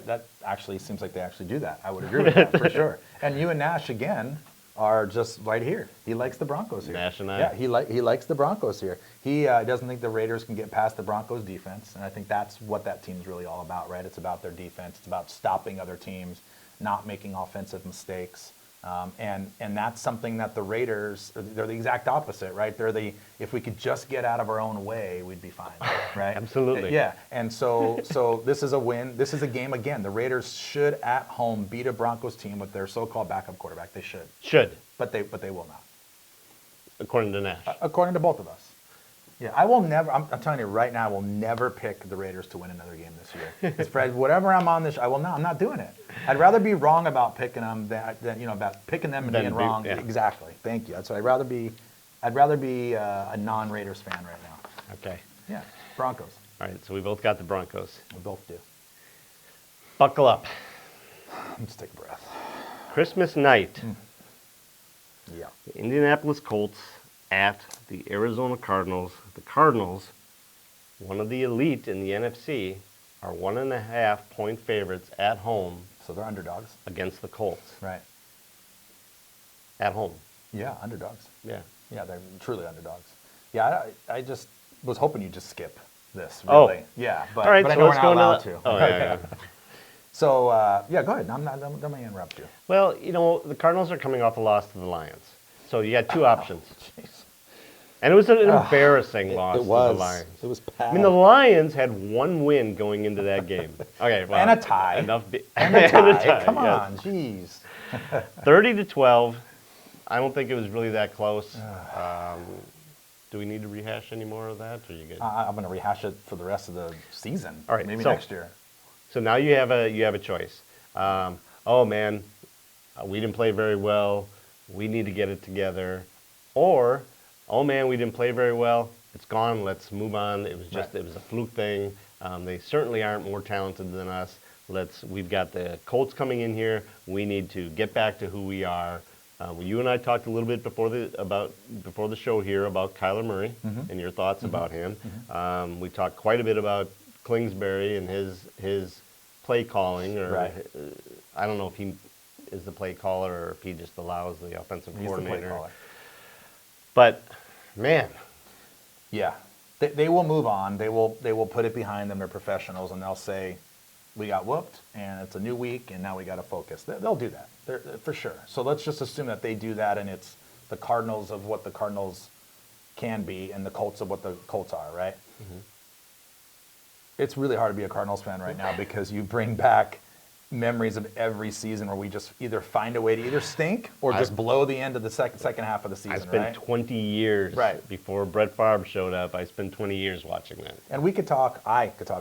that actually seems like they actually do that. I would agree with that for sure. And you and Nash, again, are just right here. He likes the Broncos here. Nash and I. Yeah, he likes the Broncos here. He doesn't think the Raiders can get past the Broncos' defense, and I think that's what that team's really all about, right? It's about their defense. It's about stopping other teams, not making offensive mistakes. And that's something that the Raiders, they're the exact opposite, right? If we could just get out of our own way, we'd be fine, right? Absolutely. Yeah, and so this is a win. This is a game again. The Raiders should at home beat a Broncos team with their so-called backup quarterback. They should. Should. But they will not. According to Nash. According to both of us. Yeah, I will never. I'm telling you right now, I will never pick the Raiders to win another game this year. It's Fred, whatever I'm on this, I will not. I'm not doing it. I'd rather be wrong about picking them than about picking them and being wrong. Yeah. Exactly. Thank you. That's what I'd rather be. I'd rather be a non-Raiders fan right now. Okay. Yeah, Broncos. All right, so we both got the Broncos. We both do. Buckle up. Let's take a breath. Christmas night. Yeah. The Indianapolis Colts at the Arizona Cardinals. The Cardinals, one of the elite in the NFC, are 1.5 point favorites at home So they're underdogs. against the Colts. Right. At home. Yeah, underdogs. Yeah. Yeah, they're truly underdogs. Yeah, I just was hoping you'd just skip this, Oh. really. Yeah, but, All right, but I so know we're let's not go allowed into to. Oh, yeah. So, yeah, go ahead. Don't let me interrupt you. Well, the Cardinals are coming off a loss to the Lions. So you got two options. Jeez. And it was an embarrassing loss It to was. the Lions. It was bad. I mean, the Lions had one win going into that game. Okay, well, And a tie. And a tie. Come yes. on, jeez. 30-12. I don't think it was really that close. Do we need to rehash any more of that? Or are you good? I'm going to rehash it for the rest of the season. All right, Maybe so- next year. So now you have a choice. Oh man, we didn't play very well. We need to get it together. Or, oh man, we didn't play very well. It's gone. Let's move on. It was just It was a fluke thing. They certainly aren't more talented than us. We've got the Colts coming in here. We need to get back to who we are. You and I talked a little bit before the show here about Kyler Murray and your thoughts about him. We talked quite a bit about Kingsbury and his play calling, or I don't know if he is the play caller or if he just allows the offensive coordinator. He's the play caller. But man, yeah, they will move on. They will put it behind them. They're professionals, and they'll say, "We got whooped, and it's a new week, and now we got to focus." They'll do that for sure. So let's just assume that they do that, and it's the Cardinals of what the Cardinals can be, and the Colts of what the Colts are, right? It's really hard to be a Cardinals fan right now because you bring back memories of every season where we just either find a way to either stink or just blow the end of the second half of the season, I spent 20 years before Brett Favre showed up. I spent 20 years watching that. And I could talk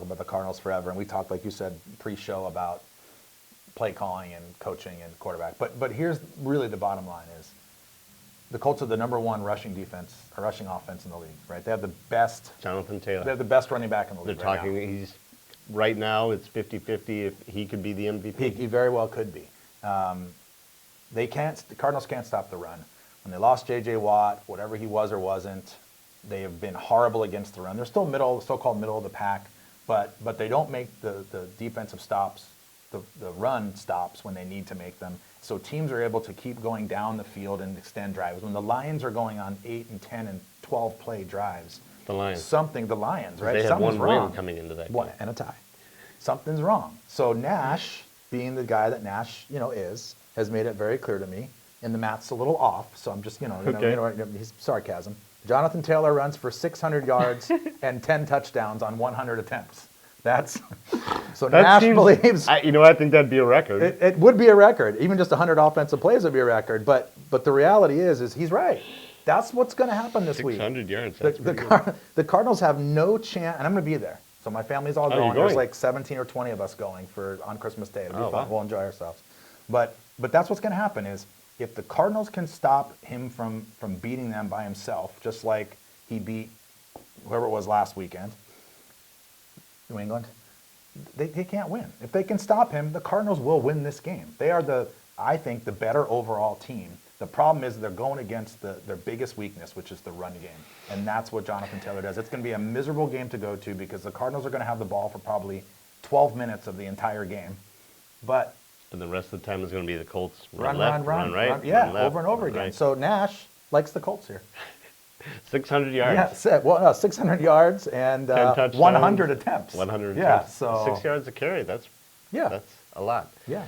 about the Cardinals forever, and we talked, like you said, pre-show about play calling and coaching and quarterback. But here's really the bottom line is the Colts are the number one rushing offense in the league, right? They have the best. Jonathan Taylor. They have the best running back in the league. They're talking. He's right now. It's 50-50 if he could be the MVP. He very well could be. They can't. The Cardinals can't stop the run. When they lost J.J. Watt, whatever he was or wasn't, they have been horrible against the run. They're still so-called middle of the pack, but they don't make the defensive stops, the run stops when they need to make them. So teams are able to keep going down the field and extend drives. When the Lions are going on 8 and 10 and 12 play drives, the Lions, right? They have Something's one wrong. win coming into that One game. and a tie. Something's wrong. So Nash, being the guy that Nash, has made it very clear to me, and the math's a little off, so I'm just, he's sarcasm. Jonathan Taylor runs for 600 yards and 10 touchdowns on 100 attempts. Nash believes. I think that'd be a record. It would be a record. Even just 100 offensive plays would be a record. But the reality is he's right. That's what's going to happen this week. 600 yards. The Cardinals have no chance, and I'm going to be there. So my family's all going. There's like 17 or 20 of us going on Christmas Day. It'll be fun. Wow. We'll enjoy ourselves. But that's what's going to happen is if the Cardinals can stop him from beating them by himself, just like he beat whoever it was last weekend, New England, they can't win. If they can stop him, the Cardinals will win this game. They are I think, the better overall team. The problem is they're going against their biggest weakness, which is the run game. And that's what Jonathan Taylor does. It's going to be a miserable game to go to because the Cardinals are going to have the ball for probably 12 minutes of the entire game. And the rest of the time is going to be the Colts run left, run right, yeah, run left, over and over again. Right. So Nash likes the Colts here. 600 yards. Yeah, 600 yards and 100 attempts. 100 yeah, attempts. so 6 yards a carry. That's a lot. Yeah.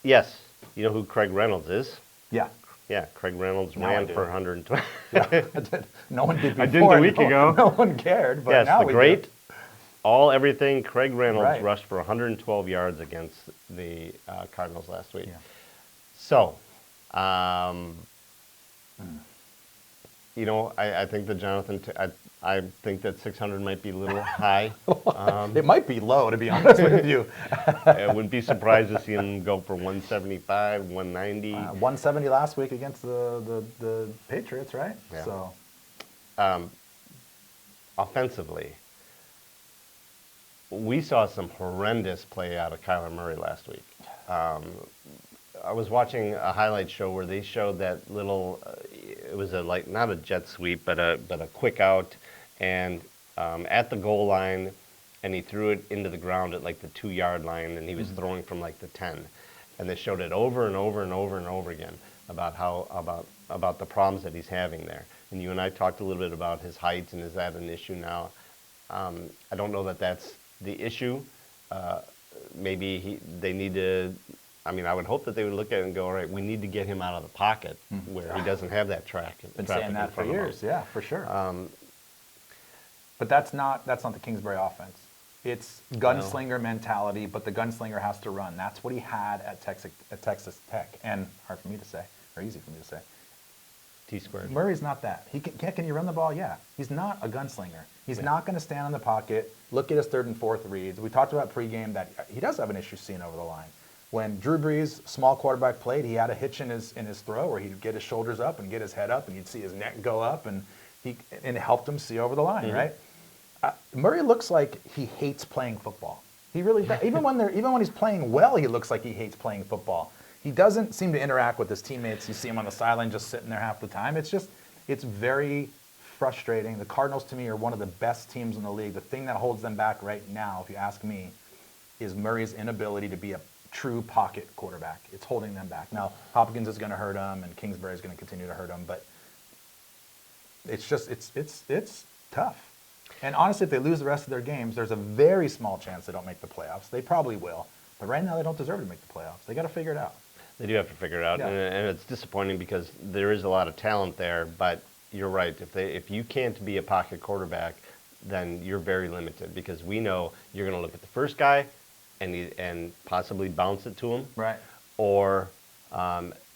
Yes. You know who Craig Reynolds is? Yeah. Yeah, Craig Reynolds ran for 120. Yeah, I did. No one did before. I didn't a week ago. No one cared, but yes, now the great, everything. Craig Reynolds rushed for 112 yards against the Cardinals last week. Yeah. So, I think that Jonathan, I think that 600 might be a little high. It might be low, to be honest with you. I wouldn't be surprised to see him go for 175, 190. 170 last week against the Patriots, right? Yeah. So, offensively, we saw some horrendous play out of Kyler Murray last week. I was watching a highlight show where they showed that little. It was not a jet sweep, but a quick out, and at the goal line, and he threw it into the ground at like the 2-yard line, and he was throwing from like the 10, and they showed it over and over and over and over again about the problems that he's having there. And you and I talked a little bit about his height, and is that an issue now? I don't know that that's the issue. Maybe they need to. I would hope that they would look at it and go, all right, we need to get him out of the pocket where he doesn't have that track. Been saying that for years, yeah, for sure. But that's not the Kingsbury offense. It's gunslinger mentality, but the gunslinger has to run. That's what he had at Texas Tech, and hard for me to say, or easy for me to say. T-squared. Murray's not that. Can you run the ball? Yeah. He's not a gunslinger. He's not going to stand in the pocket, look at his third and fourth reads. We talked about pregame that he does have an issue seeing over the line. When Drew Brees, small quarterback, played, he had a hitch in his throw where he'd get his shoulders up and get his head up, and you'd see his neck go up, and it helped him see over the line, right? Murray looks like he hates playing football. He really does. Even when he's playing well, he looks like he hates playing football. He doesn't seem to interact with his teammates. You see him on the sideline just sitting there half the time. It's very frustrating. The Cardinals, to me, are one of the best teams in the league. The thing that holds them back right now, if you ask me, is Murray's inability to be a true pocket quarterback. It's holding them back. Now, Hopkins is going to hurt him, and Kingsbury is going to continue to hurt him, but it's tough. And honestly, if they lose the rest of their games, there's a very small chance they don't make the playoffs. They probably will. But right now, they don't deserve to make the playoffs. They got to figure it out. They do have to figure it out, Yeah. and it's disappointing because there is a lot of talent there, but you're right. If you can't be a pocket quarterback, then you're very limited because we know you're going to look at the first guy and possibly bounce it to him. Right. Or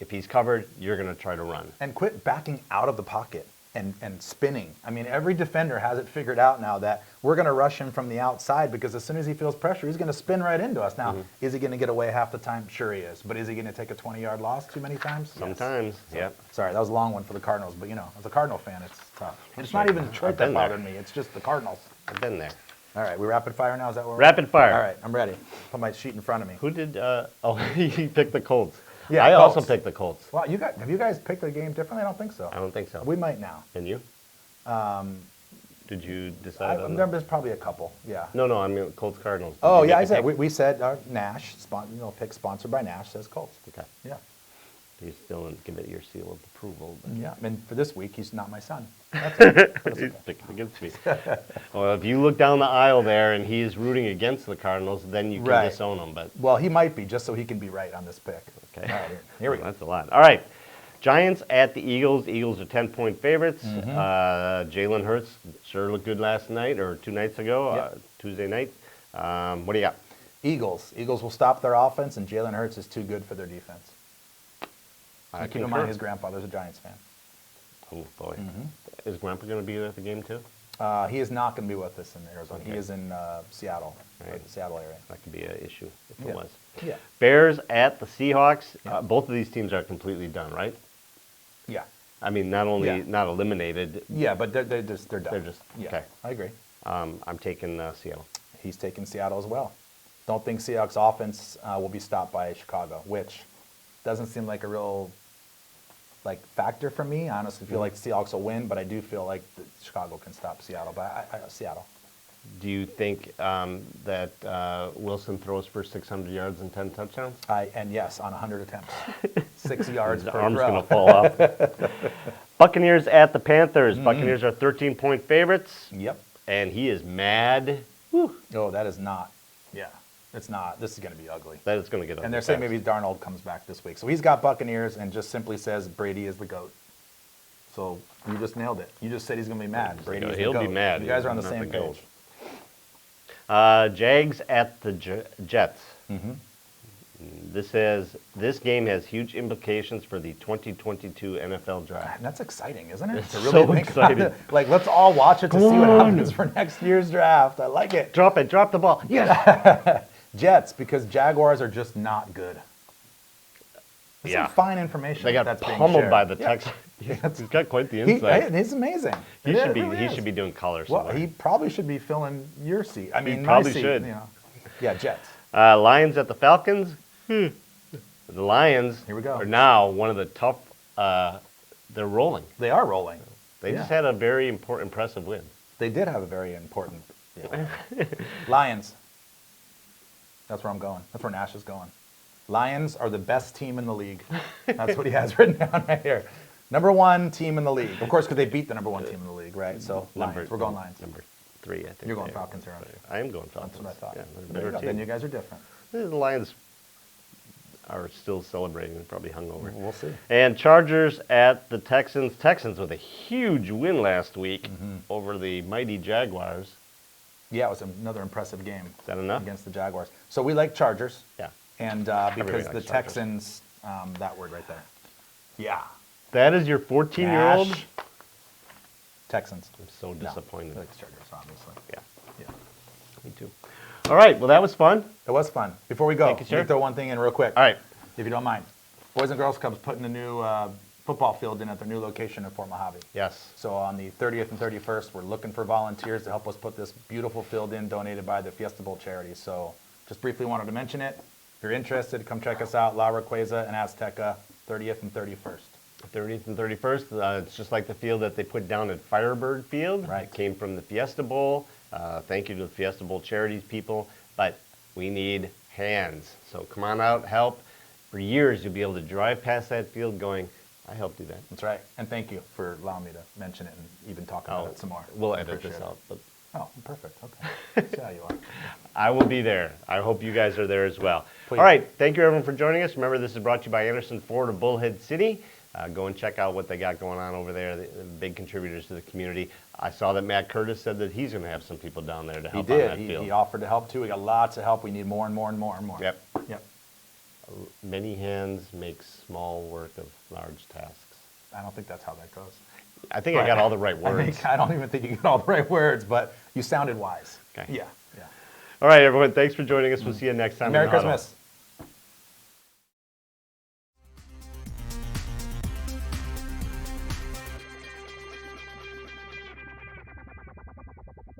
if he's covered, you're going to try to run. And quit backing out of the pocket. and spinning. I mean, every defender has it figured out now that we're going to rush him from the outside because as soon as he feels pressure, he's going to spin right into us. Now, is he going to get away half the time? Sure he is. But is he going to take a 20-yard loss too many times? Sometimes, Yes. yep. Sorry, that was a long one for the Cardinals, but as a Cardinal fan, it's tough. And it's not even Detroit that bothered me. It's just the Cardinals. I've been there. All right, we rapid fire now? Is that where we're Rapid fire. All right, I'm ready. Put my sheet in front of me. Who did, he picked the Colts. Yeah, I Colts. also picked the Colts. Well, have you guys picked the game differently? I don't think so. I don't think so. We might now. And you? Did you decide on that? There's probably a couple, yeah. No, I mean Colts Cardinals. Did Oh, you yeah, make I a said, pick? we said Nash, pick sponsored by Nash, says Colts. Okay. Yeah. You still didn't give it your seal of approval. But Yeah, and for this week, he's not my son. That's it. But it's he's okay. picking against me. Well, if you look down the aisle there and he is rooting against the Cardinals, then you can Right. disown him. But Well, he might be, just so he can be right on this pick. okay, All right, here we go. That's a lot. All right, Giants at the Eagles. Eagles are 10-point favorites. Mm-hmm. Jalen Hurts sure looked good last night or 2 nights ago, Yep. Tuesday night. What do you got? Eagles will stop their offense, and Jalen Hurts is too good for their defense. I And keep in concur. mind, his grandfather's a Giants fan. Oh boy, Mm-hmm. is Grandpa going to be at the game too? He is not going to be with us in Arizona. Okay. He is in Seattle, Right. the Seattle area. That could be an issue if Yeah. it was. Yeah. Bears at the Seahawks. Yeah. Both of these teams are completely done, right? Yeah. I mean, not only Yeah. not eliminated. Yeah, but they're done. They're just- Yeah, okay. I agree. I'm taking Seattle. He's taking Seattle as well. Don't think Seahawks offense will be stopped by Chicago, which doesn't seem like a real factor for me. I honestly feel like the Seahawks will win, but I do feel like Chicago can stop Seattle. But Seattle. Do you think that Wilson throws for 600 yards and 10 touchdowns? And yes, on 100 attempts, 6 yards His per arm's throw. going to fall off. Buccaneers at the Panthers. Buccaneers are 13-point favorites, Yep. and he is mad. Oh, that is not. Yeah, it's not. This is going to be ugly. That is going to get ugly. And they're saying fast. maybe Darnold comes back this week. So he's got Buccaneers and just simply says Brady is the GOAT. So you just nailed it. You just said he's going to be mad. Brady is the He'll GOAT. be mad. You guys are on the He's same not the GOAT. page. Jags at the Jets. Mm-hmm. This game has huge implications for the 2022 NFL draft. And that's exciting, isn't it? It's To so think about exciting. it. Let's all watch it to see what happens for next year's draft. I like it. Drop the ball. Yes. Jets, because Jaguars are just not good. That's Yeah. some fine information. They got that's being pummeled shared. by the Yeah. Texans. He's got quite the He, insight. he's amazing. He It should be. really He is. should be doing color Well, somewhere. he probably should be filling your seat. I mean, my probably seat, should. Yeah, Jets. Lions at the Falcons. The Lions Here we go. are now one of the tough. They're rolling. They are rolling. They Yeah. just had a very impressive win. They did have a very important Lions. That's where I'm going. That's where Nash is going. Lions are the best team in the league. That's what he has written down right here. Number 1 team in the league. Of course, because they beat the number 1 team in the league, right? So Lions. We're going Lions. Number 3, I think. You're going they- Falcons here, aren't you? I am going Falcons. That's what I thought. Yeah, they're a There you better go. team. Then you guys are different. The Lions are still celebrating. They're probably hungover. We'll see. And Chargers at the Texans. Texans with a huge win last week over the mighty Jaguars. Yeah, it was another impressive game. Is that enough? Against the Jaguars. So we like Chargers. Yeah. And Everybody because likes the Chargers. Texans, that word right there. Yeah. That is your 14-year-old? Nash. Texans. I'm so No, disappointed. I like Chargers, obviously. Yeah, Yeah. me too. All right, well, that was fun. It was fun. Before we go, Thank you, sir. let me throw one thing in real quick. All right. If you don't mind. Boys and Girls Club's putting a new football field in at their new location in Fort Mojave. Yes. So on the 30th and 31st, we're looking for volunteers to help us put this beautiful field in, donated by the Fiesta Bowl charity. So just briefly wanted to mention it. If you're interested, come check us out, La Requesa and Azteca, 30th and 31st. 30th and 31st. It's just like the field that they put down at Firebird Field. Right. It came from the Fiesta Bowl. Thank you to the Fiesta Bowl charities people. But we need hands. So come on out, help. For years, you'll be able to drive past that field going, I helped do that. That's right. And thank you for allowing me to mention it and even talk about it some more. We'll I edit this appreciate it. out. But Oh, perfect. Okay. See how you are. I will be there. I hope you guys are there as well. Please. All right. Thank you, everyone, for joining us. Remember, this is brought to you by Anderson Ford of Bullhead City. Go and check out what they got going on over there. The big contributors to the community. I saw that Matt Curtis said that he's going to have some people down there to He help on that did. field. He offered to help too. We got lots of help. We need more and more and more and more. Yep. Yep. Many hands make small work of large tasks. I don't think that's how that goes. I think I got all the right words. I don't even think you got all the right words, but you sounded wise. Okay. Yeah. All right, everyone. Thanks for joining us. We'll see you next time. Merry in the Huddle. Christmas.